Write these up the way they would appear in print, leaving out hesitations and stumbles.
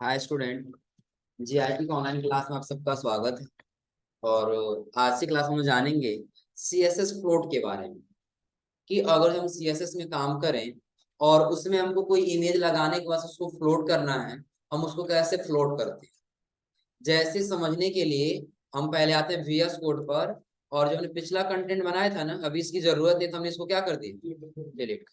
Hi student. GIT का online class में आप सबका स्वागत है। और आज की क्लास में हम जानेंगे सीएसएस फ्लोट के बारे में कि अगर हम सीएसएस में काम करें और उसमें हमको कोई इमेज लगाने के बाद उसको फ्लोट करना है, हम उसको कैसे फ्लोट करते हैं। जैसे समझने के लिए हम पहले आते हैं वीएस कोड पर। और जो हमने पिछला कंटेंट बनाया था ना, अभी इसकी जरूरत है तो हमने इसको क्या कर दिया, डिलीट।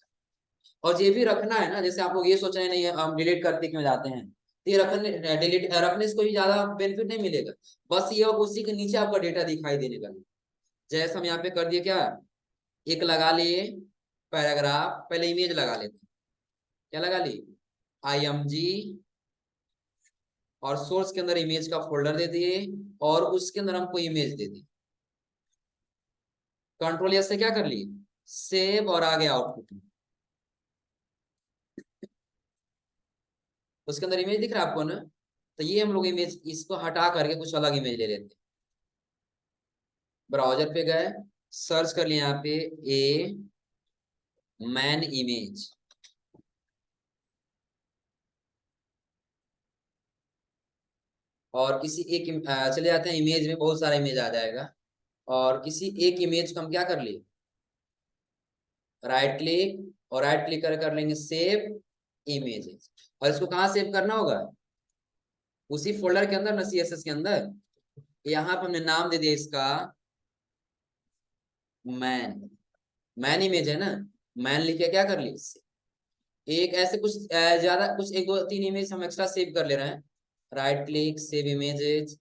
और ये भी रखना है ना, जैसे आप लोग ये सोच रहे हैं नहीं हम डिलीट करते क्यों जाते हैं, तो ये रखने डिलीट रखने से कोई ज्यादा बेनिफिट नहीं मिलेगा। बस ये उसी के नीचे आपका डेटा दिखाई देने का। जैसे हम यहाँ पे कर दिए क्या, एक लगा लिए पैराग्राफ, पहले इमेज लगा लेते हैं। क्या लगा ली, IMG, और सोर्स के अंदर इमेज का फोल्डर दे दिए और उसके अंदर हमको इमेज दे दी। कंट्रोल एस से क्या कर लिए, सेव, और आगे आउटपुट। उसके अंदर इमेज दिख रहा है आपको ना, तो ये हम लोग इमेज इसको हटा करके कुछ अलग इमेज ले लेते हैं। ब्राउजर पे गए, सर्च कर लिए यहाँ पे ए मैन इमेज, और किसी एक चले जाते हैं इमेज में, बहुत सारा इमेज आ जाएगा। और किसी एक इमेज को हम क्या कर लिए, राइट क्लिक, और राइट क्लिक कर लेंगे सेव इमेजेस। और इसको कहाँ सेव करना होगा, उसी फोल्डर के अंदर ना, सीएसएस के अंदर। यहाँ पे हमने नाम दे दिया इसका मैन। मैन इमेज है ना, मैन लिख के क्या कर ली, एक ऐसे कुछ ज्यादा कुछ एक दो तीन इमेज हम एक्स्ट्रा सेव कर ले रहे हैं। राइट क्लिक सेव इमेजेस,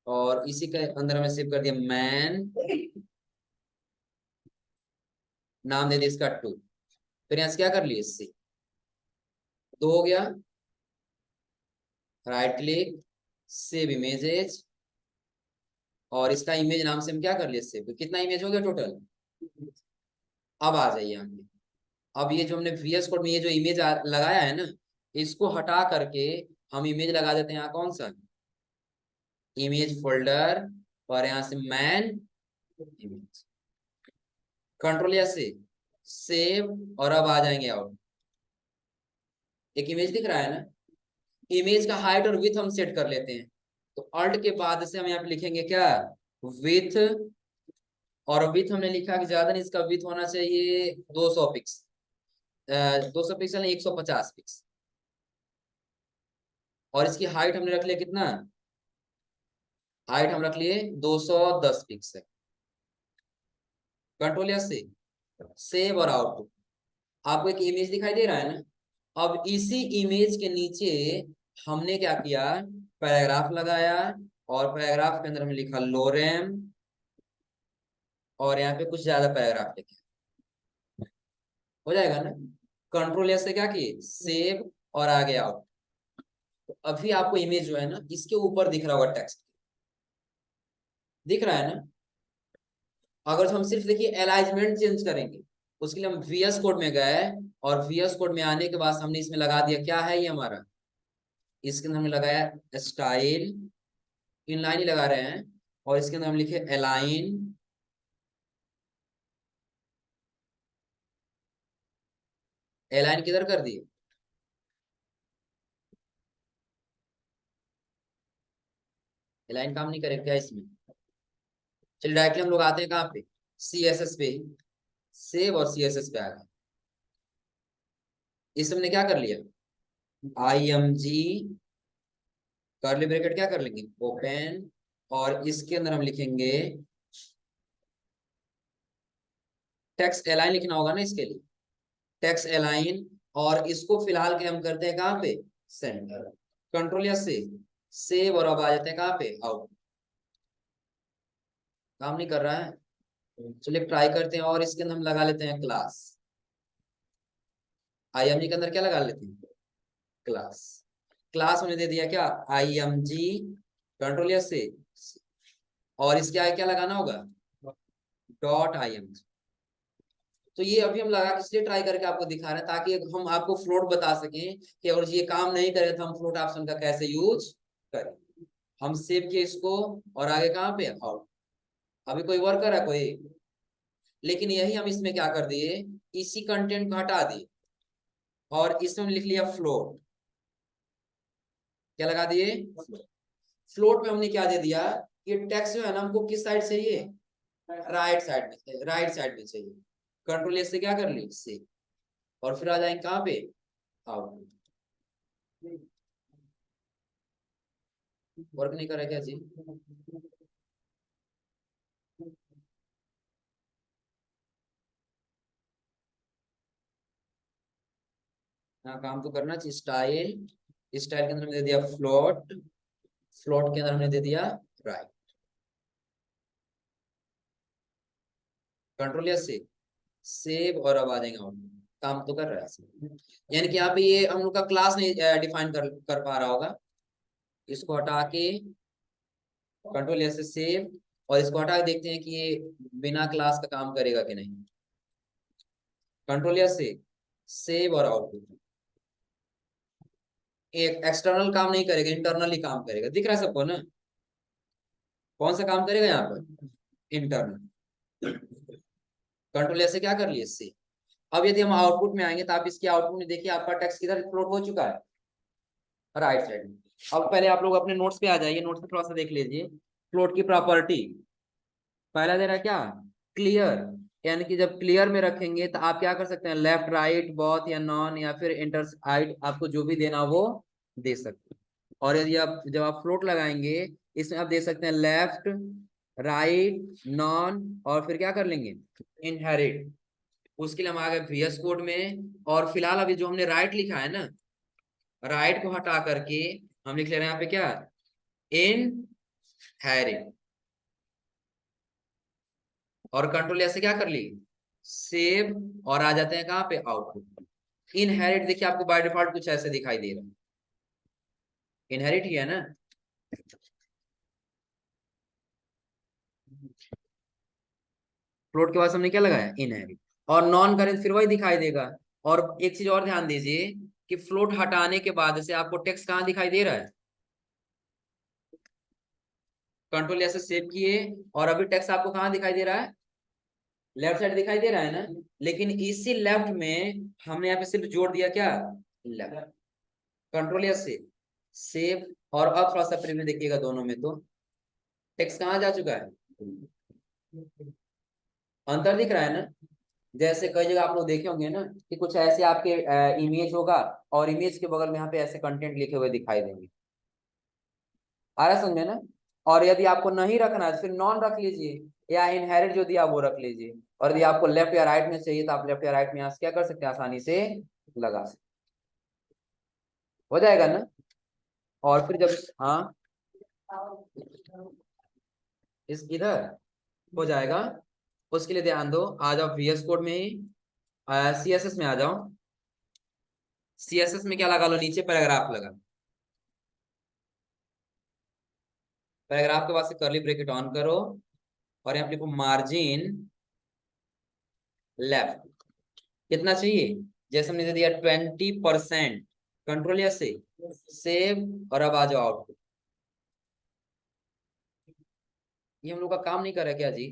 और इसी के अंदर हमें सेव कर दिया मैन, नाम दे दिया इसका 2। फिर यहाँ से क्या कर लिए, इससे 2 हो गया। राइट क्लिक सेव इमेजेस, और इसका इमेज नाम से हम क्या कर लिए सेव। कितना इमेज हो गया टोटल। अब आ जाइए यहाँ पे। अब ये जो हमने VS कोड में ये जो इमेज लगाया है ना, इसको हटा करके हम इमेज लगा देते हैं यहाँ, कौन सा, इमेज फोल्डर, और यहाँ से मैन इमेज। कंट्रोल या से सेव, और अब आ जाएंगे आउट। एक इमेज दिख रहा है ना, इमेज का हाइट और विथ हम सेट कर लेते हैं। तो अल्ट के बाद से हम यहाँ पे लिखेंगे क्या, विथ। और विथ हमने लिखा कि ज्यादा नहीं, इसका विथ होना चाहिए 200 पिक्स, 200 पिक्सल नहीं, 150 पिक्स। और इसकी हाइट हमने रख लिया कितना, हाइट हम रख लिए 210 पिक्सल। कंट्रोल या से सेव और आउटपुट। आपको एक इमेज दिखाई दे रहा है ना, अब इसी इमेज के नीचे हमने क्या किया, पैराग्राफ लगाया, और पैराग्राफ के अंदर हमने लिखा लोरेम, और यहाँ पे कुछ ज्यादा पैराग्राफ लिखे, हो जाएगा ना। कंट्रोल एस से क्या किए, सेव, और आगे आउट। तो अभी आपको इमेज जो है ना, इसके ऊपर दिख रहा होगा टेक्स्ट, दिख रहा है ना। अगर हम सिर्फ देखिए अलाइनमेंट चेंज करेंगे, उसके लिए हम VS कोड में गए, और VS कोड में आने के बाद हमने इसमें लगा दिया, क्या है ये हमारा, इसके अंदर हमने लगाया स्टाइल, इनलाइन ही लगा रहे हैं, और इसके अंदर हम लिखे अलाइन। अलाइन किधर कर दिए, अलाइन काम नहीं करेगा क्या इसमें। चलिए डायरेक्टली हम लोग आते हैं कहाँ पे, CSS पे, सेव और CSS पे आ गए। इस हमने क्या कर लिया, IMG कर्ली ब्रैकेट क्या कर लेंगे, ओपन, और इसके अंदर हम लिखेंगे टेक्स्ट अलाइन, लिखना होगा ना इसके लिए, टेक्स्ट अलाइन। और इसको फिलहाल के हम करते हैं कहाँ पे, सेंटर। कंट्रोल या से सेव, और अब आ जाते हैं कहाँ पे, आउट। काम नहीं कर रहा है, चलिए ट्राई करते हैं। और इसके अंदर हम लगा लेते हैं क्लास, IMG के अंदर क्या लगा लेते हैं, क्लास। क्लास हमने दे दिया क्या, IMG, कंट्रोल या से, और इसके आगे क्या लगाना होगा, .img। तो ये अभी हम लगा के इसलिए ट्राई करके आपको दिखा रहे हैं, ताकि हम आपको फ्लोट बता सकें कि अगर ये काम नहीं करे तो हम फ्लोट ऑप्शन का कैसे यूज करें। हम सेव किए इसको, और आगे कहाँ पे, आउट। अभी कोई वर्क कर रहा है कोई, लेकिन यही हम इसमें क्या कर दिए, इसी कंटेंट को हटा दिए, और इसमें लिख लिया फ्लोट। क्या लगा दिए? फ्लोट में हमने क्या दे दिया कि टेक्स्ट जो है ना हमको किस साइड चाहिए? राइट साइड में, राइट साइड में चाहिए। कंट्रोल एस से क्या कर ली? से। और फिर आ जाएंगे कहाँ पे? आउटपुट। वर्क नहीं कर रहा क्या जी? हाँ, काम तो करना चाहिए। स्टाइल, स्टाइल के अंदर हमने दे दिया फ्लोट, फ्लोट के अंदर हमने दे दिया राइट। कंट्रोल या से सेव, और अब आ जाएंगे आउटपुट। काम तो कर रहा है। यानी कि यहाँ पे ये हम लोग का क्लास नहीं डिफाइन कर पा रहा होगा। इसको हटा के कंट्रोल या से सेव, और इसको हटा के देखते हैं कि ये बिना क्लास का काम करेगा कि नहीं। कंट्रोल या से सेव और आउटपुट। एक एक्सटर्नल काम नहीं करेगा, इंटरनल ही काम करेगा। दिख रहा है सबको ना? कौन सा काम करेगा यहाँ पर? इंटरनल। कंट्रोल ऐसे क्या कर लिए? इससे। अब यदि हम आउटपुट में आएंगे तो आप इसके आउटपुट में देखिए आपका टेक्स्ट किधर फ्लोट हो चुका है? राइट साइड में। अब पहले आप लोग अपने नोट्स पे आ जाइए, नोट्स पे थोड़ा सा देख लीजिए। फ्लोट की प्रॉपर्टी पहला दे रहा है क्या? क्लियर। यानी कि जब क्लियर में रखेंगे तो आप क्या कर सकते हैं? लेफ्ट, राइट, बोथ या नॉन या फिर इंटर साइड, आपको जो भी देना वो दे सकते हैं। और यदि आप जब आप फ्लोट लगाएंगे इसमें आप दे सकते हैं लेफ्ट, राइट, नॉन, और फिर क्या कर लेंगे? इनहेरिट। उसके लिए हम आ गए VS कोड में, और फिलहाल अभी जो हमने राइट लिखा है ना, राइट को हटा करके हम लिख ले रहे हैं यहाँ पे क्या? इन हैरिट। और कंट्रोल ऐसे क्या कर ली? सेव, और आ जाते हैं कहाँ पे? आउटपुट। इनहेरिट देखिए आपको बाय डिफॉल्ट कुछ ऐसे दिखाई दे रहा है। इनहेरिट ही है ना? फ्लोट के बाद हमने क्या लगाया? इनहेरिट। और नॉन करें तो फिर वही दिखाई देगा। और एक चीज और ध्यान दीजिए कि फ्लोट हटाने के बाद से आपको टेक्स्ट कहाँ दिखाई दे रहा है? कंट्रोल ऐसे सेव किए, और अभी टेक्स्ट आपको कहाँ दिखाई दे रहा है? लेफ्ट साइड दिखाई दे रहा है ना? लेकिन इसी लेफ्ट में हमने यहाँ पे सिर्फ जोड़ दिया क्या? लेफ्ट। कंट्रोल या सेव, और अब थोड़ा सा प्रीव्यू देखिएगा दोनों में तो टेक्स्ट कहाँ जा चुका है? अंतर दिख रहा है ना? जैसे कई जगह आप लोग देखे होंगे ना कि कुछ ऐसे आपके इमेज होगा, और इमेज के बगल में यहाँ पे ऐसे कंटेंट लिखे हुए दिखाई देंगे। आ रहा समझे ना? और यदि आपको नहीं रखना है तो फिर नॉन रख लीजिए, या इनहेरिट जो दिया वो रख लीजिए। और यदि आपको लेफ्ट या राइट में चाहिए तो आप लेफ्ट या राइट में यहाँ से क्या कर सकते हैं? आसानी से लगा सकते। हो जाएगा ना? और फिर जब हाँ इस इधर हो जाएगा, उसके लिए ध्यान दो। आ जाओ VS कोड में ही, CSS में आ जाओ। CSS में क्या लगा लो? नीचे पैराग्राफ लगा। पैराग्राफ के बाद से कर्ली ब्रैकेट ऑन करो, और यहाँ पे लिखो मार्जिन लेफ्ट। कितना चाहिए? जैसे हमने दे दिया 20%। कंट्रोल या से सेव, और अब आ जाओ आउटपुट। ये हम लोग का काम नहीं कर रहा क्या जी?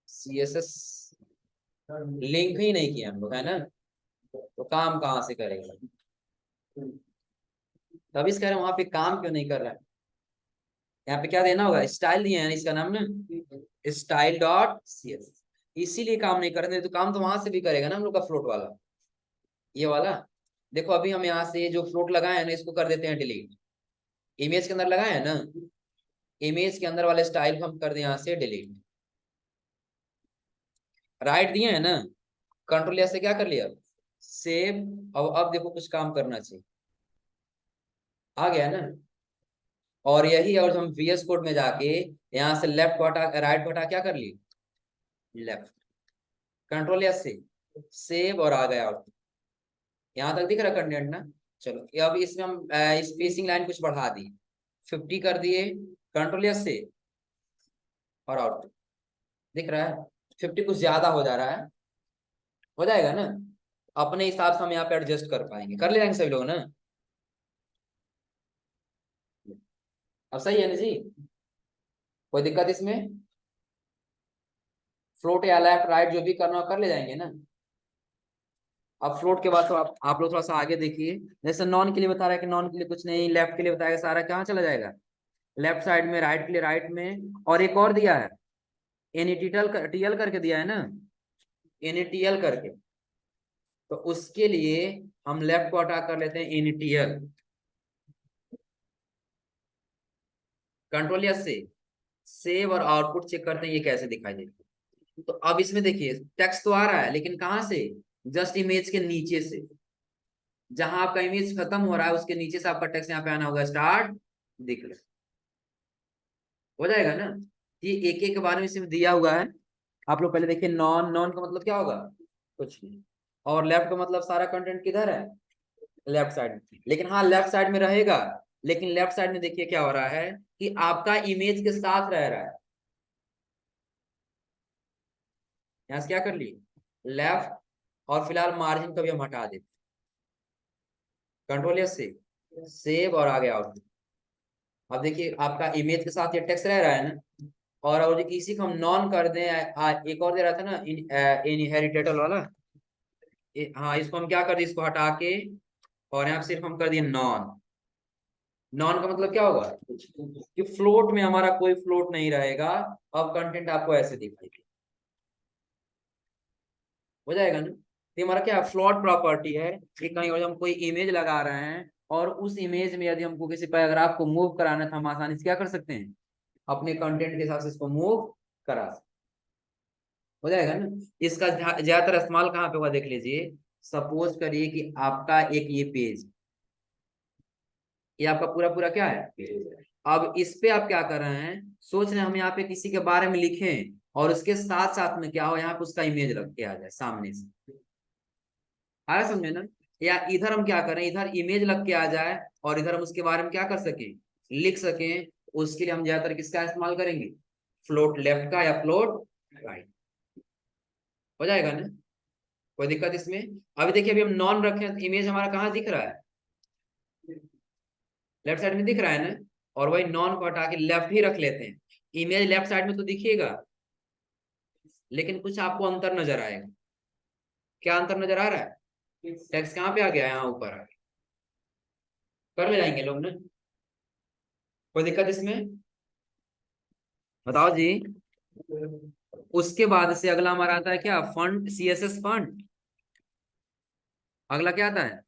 CSS लिंक ही नहीं किया हम लोग, है ना? तो काम कहाँ से करेगा? तभी इस कह रहे हैं वहां पे काम क्यों नहीं कर रहा है। यहाँ पे क्या देना होगा? स्टाइल दिया है ना, इसका नाम ना style.cs। इसीलिए काम नहीं कर रहे, तो काम तो वहां से भी करेगा ना हम लोग का फ्लोट वाला, ये वाला। देखो अभी हम यहाँ से जो फ्लोट लगाए हैं ना इसको कर देते हैं डिलीट। इमेज के अंदर लगाए हैं ना, इमेज के अंदर वाले स्टाइल को हम कर दें यहाँ से डिलीट। राइट दिए है ना, कंट्रोल ऐसे क्या कर लिया? सेव। अब देखो कुछ काम करना चाहिए, आ गया ना? और यही, और हम VS कोड में जाके यहाँ से लेफ्ट को हटा, राइट को हटा क्या कर ली? लेफ्ट। कंट्रोल या सेव, और आ गया आउटपुट। यहाँ तक दिख रहा कंटेंट ना? चलो ये अब इसमें हम स्पेसिंग लाइन कुछ बढ़ा दी, 50 कर दिए। कंट्रोल या सेव, और आउटपुट दिख रहा है? 50 कुछ ज्यादा हो जा रहा है। हो जाएगा ना? अपने हिसाब से हम यहाँ पे एडजस्ट कर पाएंगे, कर ले जाएंगे सभी लोग ना? अब सही है ना जी? कोई दिक्कत इसमें? फ्लोट या लेफ्ट राइट जो भी करना हो कर ले जाएंगे ना? अब फ्लोट के बाद तो आप लोग थोड़ा सा आगे देखिए। जैसे नॉन के लिए बता रहा है कि नॉन के लिए कुछ नहीं, लेफ्ट के लिए बताएगा सारा कहाँ चला जाएगा, लेफ्ट साइड में, राइट के लिए राइट में, और एक और दिया है एनईटीएल टीएल करके दिया है ना, एनईटीएल करके, तो उसके लिए हम लेफ्ट को हटा कर लेते हैं एनईटीएल, कंट्रोल या सेव और आउटपुट चेक करते हैं ये कैसे दिखाई देती है। तो अब इसमें देखिए टेक्स्ट तो आ रहा है, लेकिन कहां से, जस्ट इमेज के नीचे से, जहां आपका इमेज खत्म हो रहा है उसके नीचे से आपका टेक्स्ट यहाँ पे आना होगा, स्टार्ट दिख रहा हो जाएगा ना। ये एक एक के बारे में इसमें दिया हुआ है। आप लोग पहले देखिए, नॉन, नॉन का मतलब क्या होगा, कुछ नहीं, और लेफ्ट का मतलब सारा कंटेंट किधर है, लेफ्ट साइड में, लेकिन हाँ लेफ्ट साइड में रहेगा, लेकिन लेफ्ट साइड में देखिए क्या हो रहा है कि आपका इमेज के साथ रह रहा है। यहां से क्या कर लिए, लेफ्ट, और फिलहाल मार्जिन को भी हम हटा देते, कंट्रोल एस से सेव और आगे आउट। अब देखिए आपका इमेज के साथ ये टेक्स्ट रह रहा है ना, और इसी को हम नॉन कर दें, एक और दे रहा था ना इनहेरिटेबल वाला, हाँ इसको हम क्या कर दिए, इसको हटा के, और यहाँ सिर्फ हम कर दिए नॉन। नॉन का मतलब क्या होगा कि फ्लोट में हमारा कोई फ्लोट नहीं रहेगा, अब कंटेंट आपको ऐसे दिखाई देगा, हो जाएगा ना। तो हमारा क्या फ्लोट प्रॉपर्टी है कि कहीं और हम कोई इमेज लगा रहे हैं, और उस इमेज में यदि हमको किसी पैराग्राफ को मूव कराना था, हम आसानी से क्या कर सकते हैं, अपने कंटेंट के हिसाब से इसको मूव करा सकते, हो जाएगा ना। इसका ज्यादातर इस्तेमाल कहाँ पे हुआ देख लीजिए। सपोज करिए कि आपका एक ये पेज, ये आपका पूरा पूरा क्या है पेज है। अब इस पे आप क्या कर रहे हैं, सोच रहे हैं हम यहाँ पे किसी के बारे में लिखें, और उसके साथ साथ में क्या हो, यहाँ पे उसका इमेज रख के आ जाए सामने से, आ रहा समझे ना। या इधर हम क्या करें, इधर इमेज लग के आ जाए, और इधर हम उसके बारे में क्या कर सकें, लिख सकें। उसके लिए हम ज्यादातर किसका इस्तेमाल करेंगे, फ्लोट लेफ्ट का या फ्लोट राइट, हो जाएगा ना, कोई दिक्कत इसमें। अभी देखिए अभी हम नॉन रखे हैं, इमेज हमारा कहाँ दिख रहा है, लेफ्ट साइड में दिख रहा है ना, और वही नॉन को हटा के लेफ्ट ही रख लेते हैं। इमेज लेफ्ट साइड में तो दिखिएगा, लेकिन कुछ आपको अंतर नजर आएगा। क्या अंतर नजर आ रहा है, टेक्स्ट कहाँ पे आ गया, यहाँ ऊपर आ गया, कर ले जाएंगे लोग ना, कोई दिक्कत इसमें, बताओ जी। उसके बाद से अगला हमारा आता है क्या, फंड, सीएसएस फंड। अगला क्या आता है,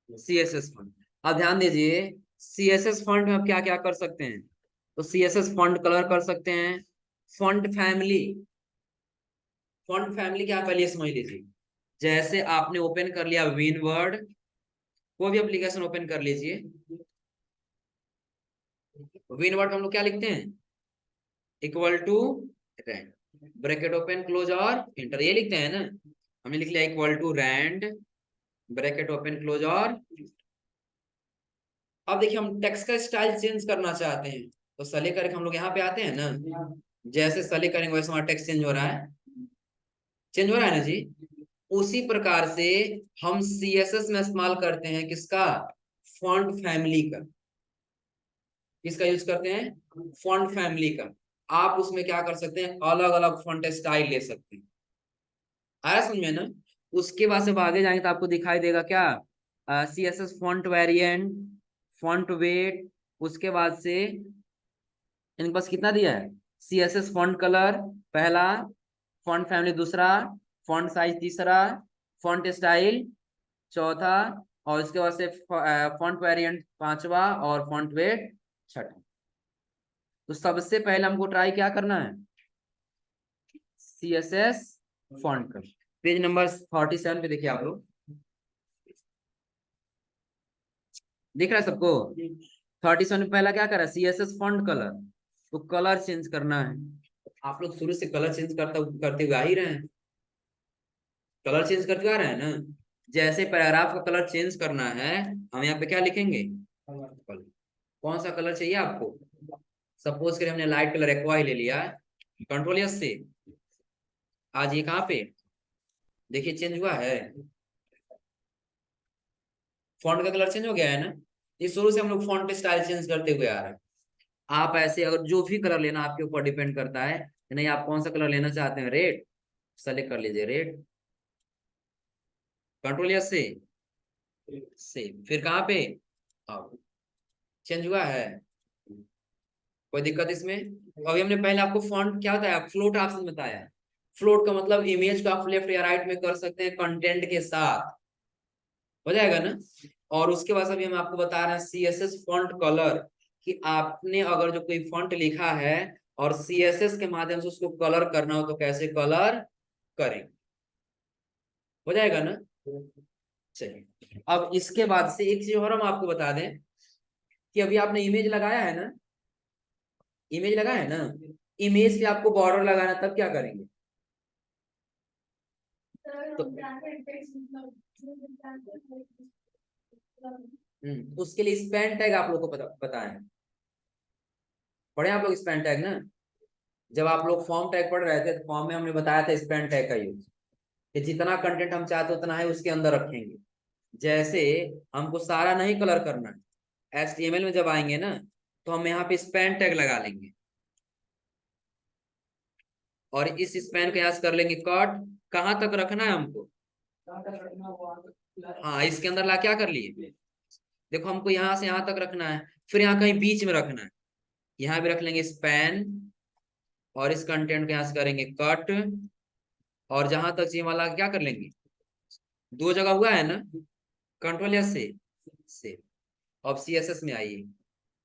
सीएसएस फंड। अब ध्यान दीजिए, सीएसएस फंड में आप क्या क्या कर सकते हैं, तो सीएसएस फंड कलर कर सकते हैं, फंड फैमिली, फंड फैमिली क्या पहले समझ लीजिए। जैसे आपने ओपन कर लिया विन वर्ड, कोई भी एप्लीकेशन ओपन कर लीजिए, विन वर्ड हम लोग क्या लिखते हैं, equal to rand, bracket open close और इंटर, ये लिखते हैं ना। हमने लिख लिया equal to rand, bracket open close और, अब देखिए हम टेक्स्ट का स्टाइल चेंज करना चाहते हैं, तो सले करके हम लोग यहाँ पे आते हैं ना, जैसे सले करेंगे वैसे हमारा टेक्स्ट चेंज हो रहा है, चेंज हो रहा है ना जी। उसी प्रकार से हम सीएसएस में इस्तेमाल करते हैं किसका, फॉन्ट फैमिली का, किसका यूज करते हैं, फॉन्ट फैमिली का। आप उसमें क्या कर सकते हैं, अलग अलग फॉन्ट स्टाइल ले सकते हैं, आया समझ में ना। उसके बाद से आगे जाएंगे तो आपको दिखाई देगा क्या, C S S font variant, font weight, उसके बाद से इनके पास कितना दिया है, C S S font colour पहला, फॉन्ट फैमिली दूसरा, फॉन्ट साइज तीसरा, फॉन्ट स्टाइल चौथा, और उसके बाद से फॉन्ट वेरिएंट पांचवा, और फॉन्ट वेट छठा। तो सबसे पहले हमको ट्राई क्या करना है, सी एस एस फॉन्ट का, पेज नंबर 47 पे देखिए आप लोग, दिख रहा है सबको, 37 में पहला क्या करा, C S S font colour, तो कलर चेंज करना है। आप लोग शुरू से कलर चेंज करते हुए आ ही रहे हैं, कलर चेंज करते आ रहे हैं ना। जैसे पैराग्राफ का कलर चेंज करना है, हम यहाँ पे क्या लिखेंगे, कौन सा कलर चाहिए आपको, सपोज करें हमने लाइट कलर एक्वा ही ले लिया, कंट्रोल एस से आज ये कहाँ पे, देखिए चेंज हुआ है, फॉन्ट का कलर चेंज हो गया है ना। ये शुरू से हम लोग फॉन्ट स्टाइल चेंज करते हुए आ रहे हैं। आप ऐसे अगर जो भी कलर लेना आपके ऊपर डिपेंड करता है, नहीं आप कौन सा कलर लेना चाहते हैं, रेड, सेलेक्ट कर लीजिए रेड, कंट्रोल या से फिर कहाँ पे आउट। चेंज हुआ है, कोई दिक्कत इसमें? अभी हमने पहले आपको फॉन्ट क्या बताया, फ्लोट ऑप्शन बताया। फ्लोट का मतलब इमेज को आप लेफ्ट या राइट में कर सकते हैं कंटेंट के साथ, हो जाएगा ना। और उसके बाद अभी हम आपको बता रहे हैं सीएसएस फॉन्ट कलर, कि आपने अगर जो कोई फॉन्ट लिखा है और सीएसएस के माध्यम से उसको कलर करना हो तो कैसे कलर करें, हो जाएगा ना। चलिए अब इसके बाद से एक चीज और हम आपको बता दें कि अभी आपने इमेज लगाया है ना, इमेज लगाया है ना, इमेज पे आपको बॉर्डर लगाना, तब क्या करेंगे? तो उसके लिए स्पैन टैग आप लोग को पता है, पढ़े आप लोग स्पैन टैग ना? जब आप लोग फॉर्म टैग पढ़ रहे थे तो फॉर्म में हमने बताया था स्पैन टैग का यूज, कि जितना कंटेंट हम चाहते उतना है उसके अंदर रखेंगे। जैसे हमको सारा नहीं कलर करना है, HTML में जब आएंगे ना तो हम यहाँ पे स्पैन टैग लगा लेंगे और इस स्पैन को यहाँ कर लेंगे कट। कहाँ तक रखना है हमको? हाँ, इसके अंदर ला क्या कर लिए, देखो हमको यहाँ से यहाँ तक रखना है, फिर यहाँ कहीं बीच में रखना है, यहाँ भी रख लेंगे स्पैन और इस कंटेंट को यहाँ से करेंगे कट, और जहां तक चाहिए वाला क्या कर लेंगे, दो जगह हुआ है ना, कंट्रोल या से। अब CSS में आइए,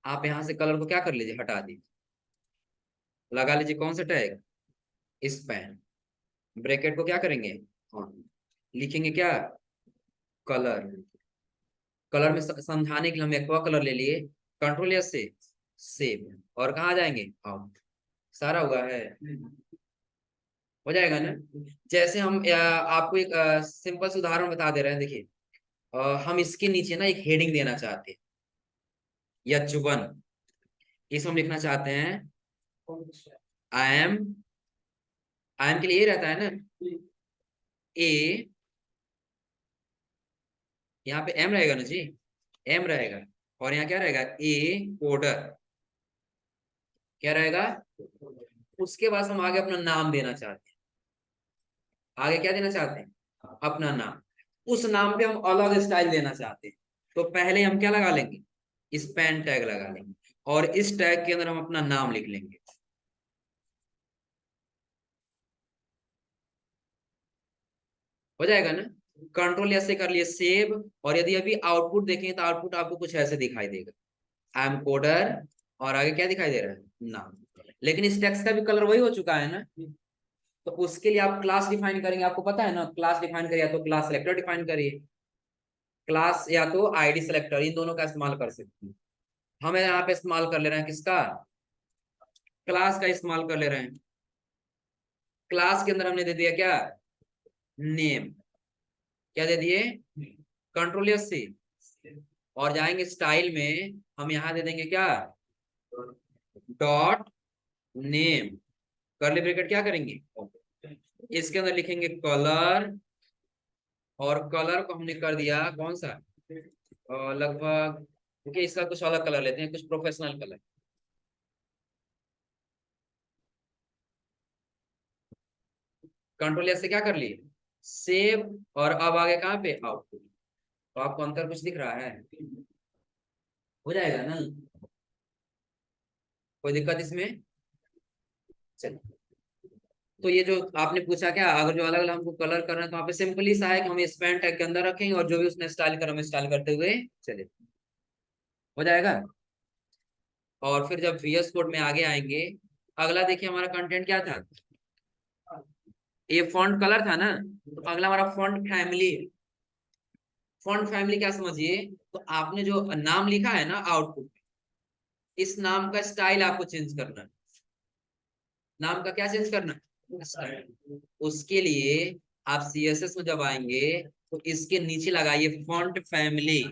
आप यहाँ से कलर को क्या कर लीजिए, हटा दीजिए, लगा लीजिए कौन सा टैग, स्पैन। ब्रैकेट को क्या करेंगे, लिखेंगे क्या, कलर। कलर में समझाने के लिए हम एक्वा कलर ले लिए, कंट्रोल या से सेव, और कहाँ जाएंगे, आउट। सारा हुआ है, हो जाएगा ना। जैसे हम आपको एक सिंपल सा उदाहरण बता दे रहे हैं, देखिए हम इसके नीचे ना एक हेडिंग देना चाहते हैं, H1, इसमें हम लिखना चाहते हैं आई एम के लिए ये रहता है ना, ए, यहाँ पे एम रहेगा ना जी, एम रहेगा, और यहाँ क्या रहेगा, ए कोडर, क्या रहेगा। उसके बाद हम आगे अपना नाम देना चाहते हैं, आगे क्या देना चाहते हैं, अपना नाम। उस नाम पे हम अलग स्टाइल देना चाहते हैं, तो पहले हम क्या लगा लेंगे, स्पैन टैग लगा लेंगे, और इस टैग के अंदर हम अपना नाम लिख लेंगे, हो जाएगा ना। कंट्रोल ऐसे कर लिए सेव, और यदि अभी आउटपुट देखें तो आउटपुट आपको कुछ ऐसे दिखाई देगा, आई एम कोडर, और आगे क्या दिखाई दे रहा है, नाम। लेकिन इस टेक्स्ट का भी कलर वही हो चुका है ना, तो उसके लिए आप क्लास डिफाइन करेंगे, आपको पता है ना, क्लास डिफाइन करिए, या तो क्लास सेलेक्टर डिफाइन करिए, क्लास या तो आईडी सेलेक्टर, इन दोनों का इस्तेमाल कर सकते हैं। हम यहाँ पे इस्तेमाल कर ले रहे हैं किसका, क्लास का इस्तेमाल कर ले रहे हैं। क्लास के अंदर हमने दे दिया क्या, नेम, क्या दे दिए, कंट्रोल सी, और जाएंगे स्टाइल में, हम यहाँ दे देंगे क्या, डॉट नेम, कर्ली ब्रैकेट क्या करेंगे, इसके अंदर लिखेंगे कलर, और कलर को हमने कर दिया कौन सा, लगभग, क्योंकि इसका कुछ अलग कलर लेते हैं, कुछ प्रोफेशनल कलर, कंट्रोल से क्या कर लिए, सेव, और अब आगे कहाँ पे, आउटपुट। तो आपको अंतर कुछ दिख रहा है, हो जाएगा ना, कोई दिक्कत इसमें? चलिए, तो ये जो आपने पूछा क्या, अगर जो अलग अलग हमको कलर करना है तो वहाँ पे सिंपली सा है कि हम स्पैन टैग के अंदर रखेंगे, और जो भी उसने स्टाइल कर हम स्टाइल करते हुए चले, हो जाएगा। और फिर जब VS कोड में आगे आएंगे, अगला देखिए हमारा कंटेंट क्या था, ये फॉन्ट कलर था ना, तो अगला हमारा फॉन्ट फैमिली। फॉन्ट फैमिली क्या समझिए, तो आपने जो नाम लिखा है ना आउटपुट, इस नाम का स्टाइल आपको चेंज करना है, नाम का क्या चेंज करना है, स्टाइल। उसके लिए आप CSS में जब आएंगे तो इसके नीचे लगाइए फॉन्ट फैमिली,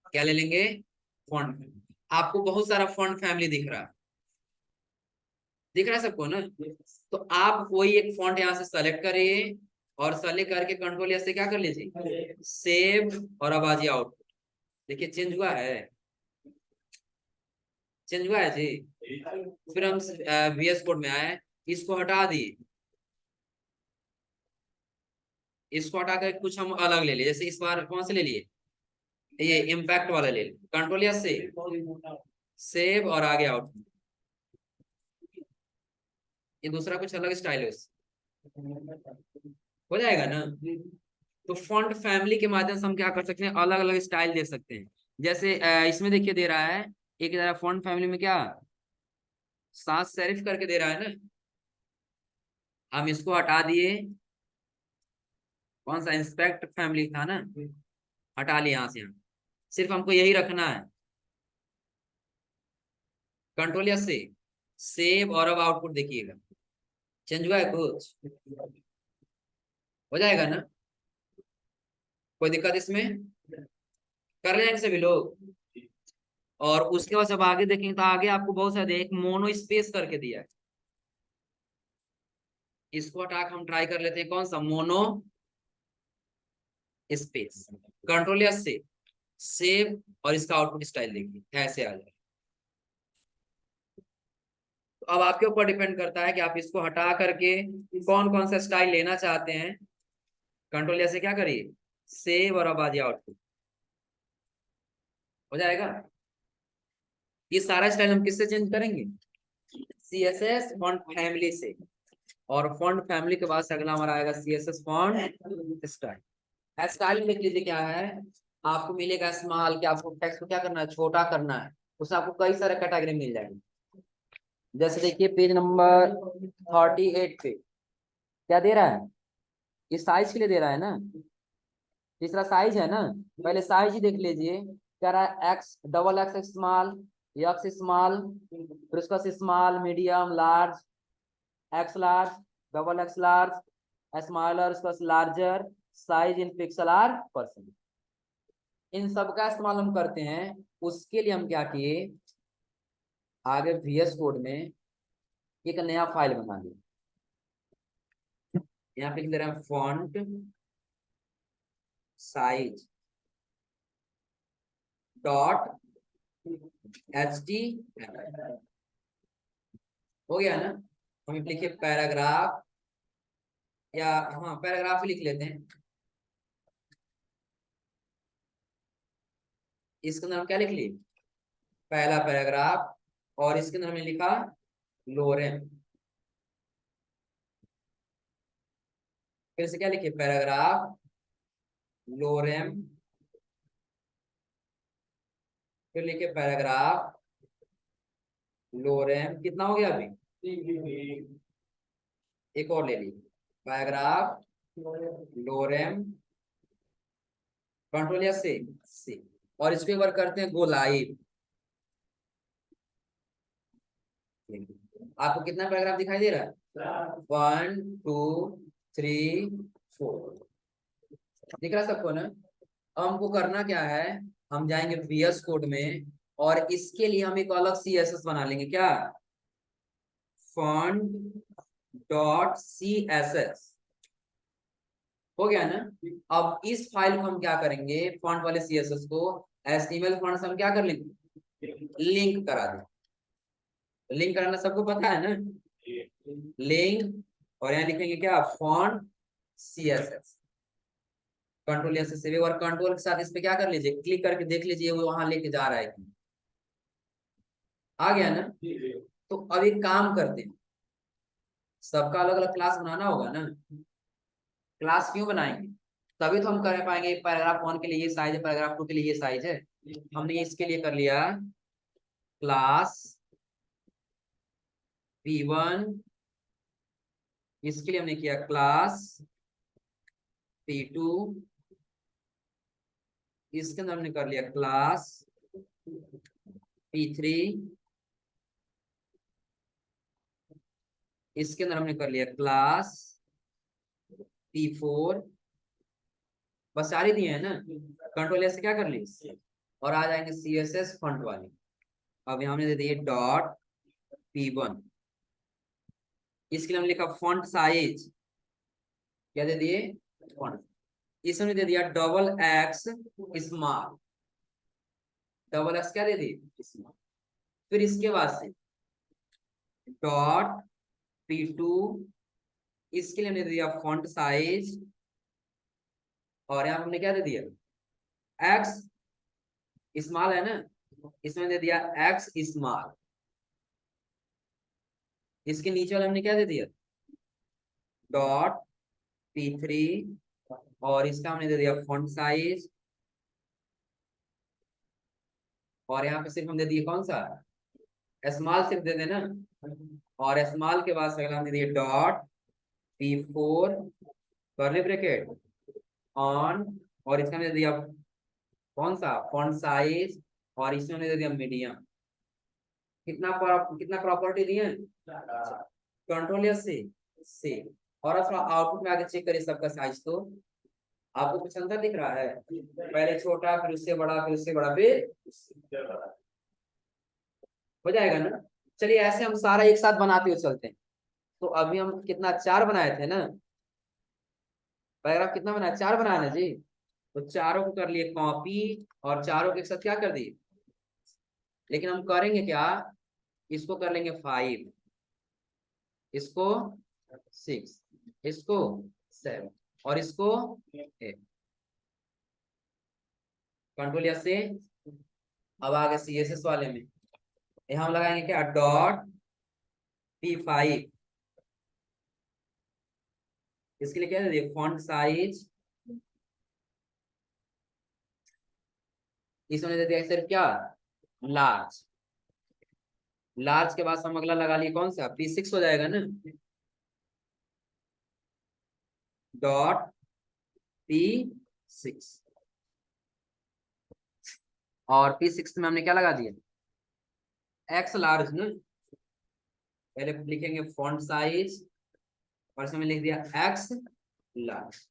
क्या ले लेंगे, फॉन्ट। आपको बहुत सारा फॉन्ट फैमिली दिख रहा है सबको ना, तो आप कोई एक फॉन्ट यहाँ से सेलेक्ट करिए, और सेलेक्ट करके कंट्रोल से क्या कर लीजिए, सेव, और अब आ जाइए आउटपुट, देखिए चेंज हुआ है, चेंज हुआ है जी। फिर हम VS कोड में आए, इसको हटा दिए, इसको हटाकर कुछ हम अलग ले लिए, जैसे इस बार कौन से ले लिए, ये इम्पैक्ट वाला ले लिए, कंट्रोल या सेव और आगे आउट। ये दूसरा कुछ अलग स्टाइल है हो जाएगा ना। तो फॉन्ट फैमिली के माध्यम से हम क्या कर सकते हैं, अलग अलग स्टाइल दे सकते हैं। जैसे इसमें देखिए दे रहा है एक जरा फॉन्ट फैमिली में क्या सांस सेरिफ करके दे रहा है ना, हम इसको हटा दिए, कौन सा इंस्पेक्ट फैमिली था ना, हटा लिया यहाँ से। यहाँ सिर्फ हमको यही रखना है, कंट्रोल या सेव और अब आउटपुट देखिएगा चेंज हुआ है कुछ, हो जाएगा ना, कोई दिक्कत इसमें, कर ले जाएंगे सभी लोग। और उसके बाद जब आगे देखेंगे तो आगे आपको बहुत सारे एक मोनो स्पेस करके दिया है, इसको हटा के हम ट्राई कर लेते हैं, कौन सा मोनो स्पेस, कंट्रोल या सेव और इसका आउटपुट स्टाइल देखिए ऐसे आ जाए। तो अब आपके ऊपर डिपेंड करता है कि आप इसको हटा करके कौन कौन सा स्टाइल लेना चाहते हैं। कंट्रोल जैसे क्या करिए सेव और अब आ जाए आउटपुट, हो जाएगा। ये सारा स्टाइल हम किससे चेंज करेंगे, CSS फॉन्ट फैमिली से। और फॉन्ट फैमिली के बाद से अगला हमारा आएगा CSS फॉन्ट स्टाइल। स्टाइल में लिख लीजिए क्या है, आपको मिलेगा स्मॉल, कि आपको टेक्स्ट को क्या करना है, छोटा करना है, उसमें आपको कई सारे कैटेगरी मिल जाएंगे। जैसे देखिए पेज नंबर 38 पे क्या दे रहा है, ये साइज के लिए दे रहा है ना, तीसरा साइज है ना, पहले साइज ही देख लीजिए, क्या रहा है X double X small, X small, फिर उसका small medium large, X large, double X large, smaller, उसका larger, size in pixel are percent. इन सब का इस्तेमाल हम करते हैं। उसके लिए हम क्या किए, आगे VS कोड में एक नया फाइल बना लिया, यहाँ पे लिख दे रहे हैं फॉन्ट साइज डॉट HTML, हो गया ना। हम लिखे पैराग्राफ, या हाँ पैराग्राफ ही लिख लेते हैं, इसके अंदर हम क्या लिख लिए, पहला पैराग्राफ, और इसके अंदर हमने लिखा लोरेम, फिर से क्या लिखे पैराग्राफ लोरेम, फिर लिखे पैराग्राफ लोरेम, कितना हो गया अभी, एक और ले लीजिए पैराग्राफ लोरेम, कंट्रोल या से। और इसको एक बार करते हैं गो लाइव। आपको कितना पैराग्राफ दिखाई दे रहा है, 1 2 3 4, दिख रहा है सबको ना। अब हमको करना क्या है, हम जाएंगे VS कोड में, और इसके लिए हम एक अलग CSS बना लेंगे, क्या फॉन्ट डॉट CSS, हो गया ना। अब इस फाइल को हम क्या करेंगे, फॉन्ट वाले CSS को HTML फॉन्ट से हम क्या कर लेंगे, लिंक करा दें। लिंक कराना सबको पता है ना, लिंक, और यहाँ लिखेंगे क्या फॉन्ट CSS, कंट्रोल से सेव, और कंट्रोल के साथ इस पे क्या कर लीजिए, क्लिक करके देख लीजिए वो वहां लेके जा रहा है कि आ गया ना। तो अब एक काम करते हैं, सबका अलग अलग क्लास बनाना होगा ना, क्लास क्यों बनाएंगे, तभी तो हम कर पाएंगे, पैराग्राफ 1 के लिए ये साइज है, पैराग्राफ 2 के लिए ये साइज है, हमने इसके लिए कर लिया क्लास P1, इसके लिए हमने किया क्लास P2, इसके अंदर हमने कर लिया क्लास P3, इसके अंदर हमने कर लिया क्लास P4, बस सारी दिए हैं ना, कंट्रोल से क्या कर ली, और आ जाएंगे CSS फॉन्ट वाली। अब यहाँ हमने दे दिए डॉट P1, इसके लिए हमने लिखा फॉन्ट साइज, क्या दे दिए फॉन्ट, इसमें दे दिया double X small, double x क्या दे दी स्मॉल, फिर इसके बाद से डॉट P2, इसके लिए हमने दिया फॉन्ट साइज और यहाँ हमने क्या दे दिया, एक्स स्मॉल है ना, इसमें दे दिया एक्स स्मॉल। इसके नीचे वाले हमने क्या दे दिया, डॉट P3, और इसका हमने दे दिया फॉन्ट साइज, और यहाँ पे सिर्फ हम दे दिए कौन सा, स्मॉल सिर्फ दे देना, और स्मॉल के बाद अगला हमने दिया dot P4 curly bracket on, और इसका हमने दे दिया कौन सा, फॉन्ट साइज, और इसमें हमने दे दिया मीडियम। कितना प्रॉपर्टी दिए, कंट्रोल या से। और अब थोड़ा आउटपुट में आगे चेक करिए सबका साइज, तो आपको कुछ अंतर दिख रहा है, पहले छोटा फिर उससे बड़ा फिर उससे बड़ा फिर हो जाएगा ना। चलिए ऐसे हम सारा एक साथ बनाते हुए चलते हैं। तो अभी हम कितना, 4 बनाए थे ना, पैराग्राफ कितना बनाया, 4 बनाया ना जी। तो चारों को कर लिए कॉपी, और चारों के साथ क्या कर दिए, लेकिन हम करेंगे क्या, इसको कर लेंगे 5, इसको 6, इसको 7, और इसको 8। कंट्रोल या से। अब आगे CSS वाले में यहाँ हम लगाएंगे क्या, डॉट P5, इसके लिए क्या दे दिए, फॉन्ट साइज, इसमें दे दिया सिर्फ क्या, लार्ज। लार्ज के बाद हम अगला लगा लिए कौन सा, P6 हो जाएगा ना, डॉट P6, और P6 में हमने क्या लगा दिया, एक्स लार्ज ना, पहले लिखेंगे फॉन्ट साइज, और इसमें लिख दिया x large,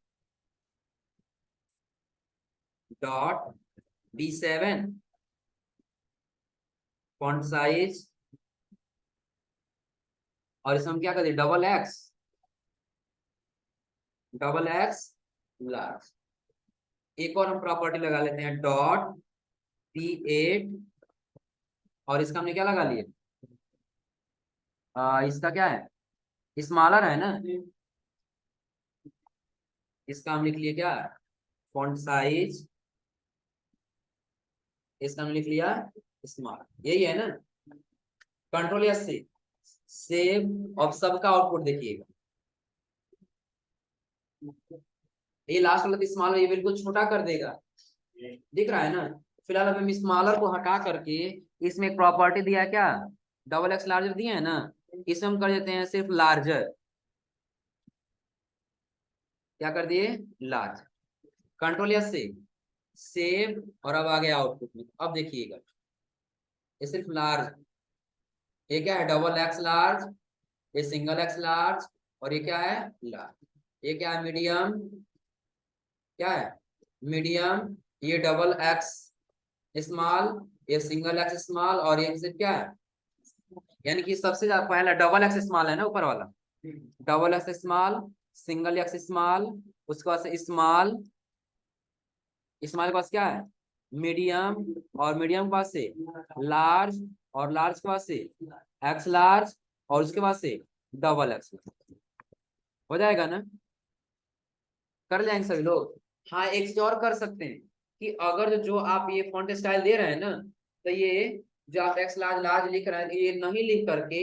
dot B7 font size, और इसमें हम क्या कर दिए, डबल एक्स लार्ज। एक और हम प्रॉपर्टी लगा लेते हैं, डॉट P8, और इसका हमने क्या लगा लिया, इसका क्या है, स्मॉलर है ना, इसका हम लिख लिए क्या, फॉन्ट साइज, इसका हम लिख लिया स्मॉल, यही है ना। कंट्रोल या से सेव। अब सबका आउटपुट देखिएगा, ये लास्ट वाला स्मॉलर ये बिल्कुल छोटा कर देगा, दिख रहा है ना। फिलहाल अब हम स्मॉलर को हटा करके इसमें एक प्रॉपर्टी दिया है क्या, डबल एक्स लार्जर दिया है ना, इसमें हम कर देते हैं सिर्फ लार्जर, क्या कर दिए, लार्ज। कंट्रोल या से सेव, और अब आ गया आउटपुट में। अब देखिएगा ये सिर्फ लार्ज, ये क्या है, डबल एक्स लार्ज, ये सिंगल एक्स लार्ज, और ये क्या है, लार्ज। ये क्या है, मीडियम, क्या है, मीडियम, ये डबल एक्स स्मॉल, ये सिंगल एक्स स्मॉल, और ये सिर्फ क्या है, यानी कि सबसे ज्यादा पहला डबल एक्स स्मॉल है ना ऊपर वाला, double X small, single x small, उसके बाद से स्मॉल, स्मॉल के पास क्या है, मीडियम, और मीडियम के पास से लार्ज, और लार्ज के पास से एक्स लार्ज, और उसके बाद से डबल एक्स। हो जाएगा ना, कर जाएंगे सभी लोग। हाँ एक चीज और कर सकते हैं कि अगर जो आप ये फॉन्ट स्टाइल दे रहे हैं ना, तो ये जो आप एक्स लार्ज लार्ज लिख रहे हैं, ये नहीं लिख करके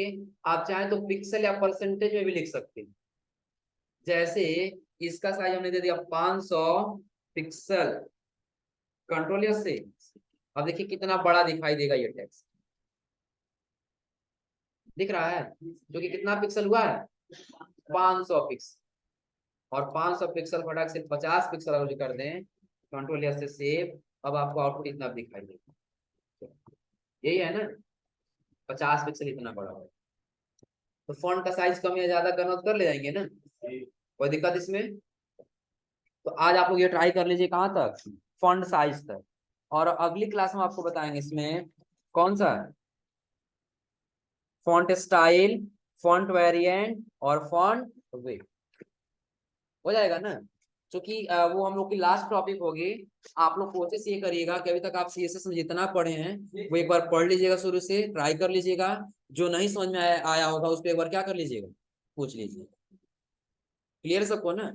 आप चाहें तो पिक्सल या परसेंटेज में भी लिख सकते हैं। जैसे इसका साइज हमने दे दिया 500 पिक्सल, कंट्रोल से। अब देखिए कितना बड़ा दिखाई देगा ये टेक्स्ट, दिख रहा है, जो कि कितना पिक्सल हुआ है, 500 पिक्सल, और 500 पिक्सल फटाक से 50 पिक्सल अगर कर दें, कंट्रोल से सेव। अब आपको आउटपुट इतना दिखाई देगा, यही है ना, 50 पिक्सल इतना बड़ा है। तो फॉन्ट का साइज कम या ज्यादा करना तो कर ले जाएंगे ना, कोई दिक्कत इसमें। तो आज आप लोग ये ट्राई कर लीजिए, कहाँ तक, फॉन्ट साइज तक। और अगली क्लास में आपको बताएंगे इसमें कौन सा, फॉन्ट स्टाइल, फॉन्ट वेरिएंट, और फॉन्ट वेट। हो जाएगा ना, क्योंकि वो हम लोग की लास्ट टॉपिक होगी। आप लोग कोशिश ये करिएगा कि अभी तक आप CSS में जितना पढ़े हैं वो एक बार पढ़ लीजिएगा, शुरू से ट्राई कर लीजिएगा। जो नहीं समझ में आया होगा उस पर एक बार क्या कर लीजिएगा, पूछ लीजिए। क्लियर सबको ना।